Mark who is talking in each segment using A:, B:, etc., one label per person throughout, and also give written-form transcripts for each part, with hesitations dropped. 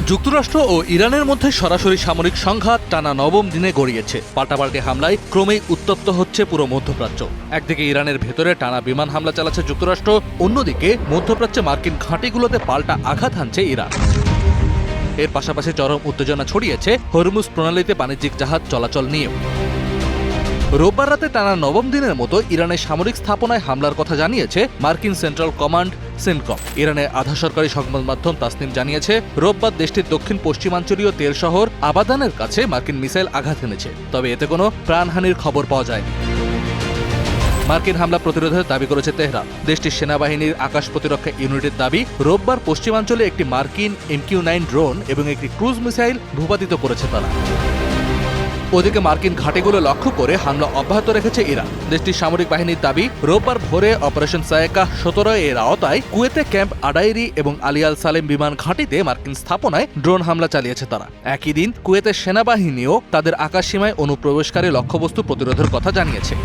A: যুক্তরাষ্ট্র ও ইরানের মধ্যে সরাসরি সামরিক সংঘাত টানা নবম দিনে গড়িয়েছে। পাল্টাপাল্টি হামলায় ক্রমেই উত্তপ্ত হচ্ছে পুরো মধ্যপ্রাচ্য। একদিকে ইরানের ভেতরে টানা বিমান হামলা চালাচ্ছে যুক্তরাষ্ট্র, অন্যদিকে মধ্যপ্রাচ্যে মার্কিন ঘাঁটিগুলোতে পাল্টা আঘাত হানছে ইরান। এর পাশাপাশি চরম উত্তেজনা ছড়িয়েছে হরমুজ প্রণালীতে বাণিজ্যিক জাহাজ চলাচল নিয়েও। রোববার রাতে টানা নবম দিনের মতো ইরানের সামরিক স্থাপনায় হামলার কথা জানিয়েছে মার্কিন সেন্ট্রাল কমান্ড সেন্টকম। ইরানের আধা সরকারি সংবাদ মাধ্যম তাসনিম জানিয়েছে, রোববার দেশটির দক্ষিণ পশ্চিমাঞ্চলীয় তেল শহর আবাদানের কাছে মার্কিন মিসাইল আঘাত এনেছে, তবে এতে কোনো প্রাণহানির খবর পাওয়া যায়নি। মার্কিন হামলা প্রতিরোধের দাবি করেছে তেহরান। দেশটির সেনাবাহিনীর আকাশ প্রতিরক্ষা ইউনিটের দাবি, রোববার পশ্চিমাঞ্চলে একটি মার্কিন MQ-9 ড্রোন এবং একটি ক্রুজ মিসাইল ভূপাতিত করেছে তারা। ওদিকে মার্কিন ঘাঁটিগুলো লক্ষ্য করে হামলা অব্যাহত রেখেছে ইরান। দেশটির সামরিক বাহিনীর দাবি, রোববার ভোরে অপারেশন সায়েকা 17 এর আওতায় কুয়েতে ক্যাম্প আডাইরি এবং আলী আল সালেম বিমান ঘাঁটিতে মার্কিন স্থাপনায় ড্রোন হামলা চালিয়েছে তারা। একই দিন কুয়েতের সেনাবাহিনীও তাদের আকাশসীমায় অনুপ্রবেশকারী লক্ষ্যবস্তু প্রতিরোধের কথা জানিয়েছে।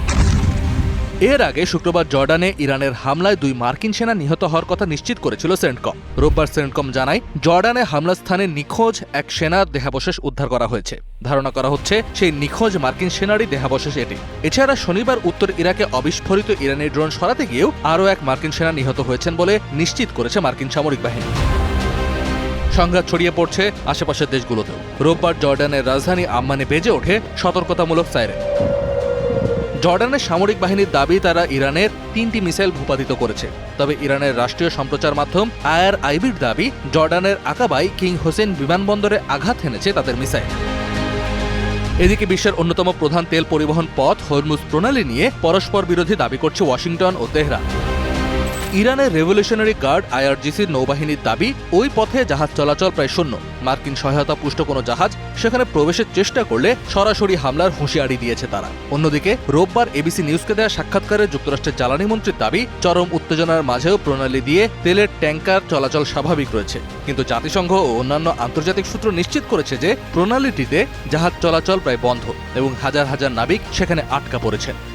A: এর আগে শুক্রবার জর্ডানে ইরানের হামলায় 2 মার্কিন সেনা নিহত হওয়ার কথা নিশ্চিত করেছিল সেন্টকম। রোববার সেন্টকম জানায়, জর্ডানে হামলা স্থানে নিখোঁজ এক সেনার দেহাবশেষ উদ্ধার করা হয়েছে। ধারণা করা হচ্ছে সেই নিখোঁজ মার্কিন সেনারই দেহাবশেষ এটি। এছাড়া শনিবার উত্তর ইরাকে অবিস্ফোরিত ইরানের ড্রোন সরাতে গিয়েও আরও এক মার্কিন সেনা নিহত হয়েছেন বলে নিশ্চিত করেছে মার্কিন সামরিক বাহিনী। সংঘাত ছড়িয়ে পড়ছে আশেপাশের দেশগুলোতেও। রোববার জর্ডানের রাজধানী আম্মানে বেজে ওঠে সতর্কতামূলক সাইরেন। জর্ডানের সামরিক বাহিনীর দাবি, তারা ইরানের 3টি মিসাইল ভূপাতিত করেছে। তবে ইরানের রাষ্ট্রীয় সম্প্রচার মাধ্যম IRIBর দাবি, জর্ডানের আকাবায় কিং হোসেন বিমানবন্দরে আঘাত হেনেছে তাদের মিসাইল। এদিকে বিশ্বের অন্যতম প্রধান তেল পরিবহন পথ হরমুজ প্রণালী নিয়ে পরস্পর বিরোধী দাবি করছে ওয়াশিংটন ও তেহরান। ইরানের রেভলিউশনারি গার্ড IRGCর নৌবাহিনীর দাবি, ওই পথে জাহাজ চলাচল প্রায় শূন্য। মার্কিন সহায়তা পুষ্ট কোনো জাহাজ সেখানে প্রবেশের চেষ্টা করলে সরাসরি হামলার হুঁশিয়ারি দিয়েছে তারা। অন্যদিকে রোববার ABC নিউজকে দেওয়া সাক্ষাৎকারে যুক্তরাষ্ট্রের জ্বালানি মন্ত্রীর দাবি, চরম উত্তেজনার মাঝেও প্রণালী দিয়ে তেলের ট্যাঙ্কার চলাচল স্বাভাবিক রয়েছে। কিন্তু জাতিসংঘ ও অন্যান্য আন্তর্জাতিক সূত্র নিশ্চিত করেছে যে প্রণালীটিতে জাহাজ চলাচল প্রায় বন্ধ এবং হাজার হাজার নাবিক সেখানে আটকা পড়েছে।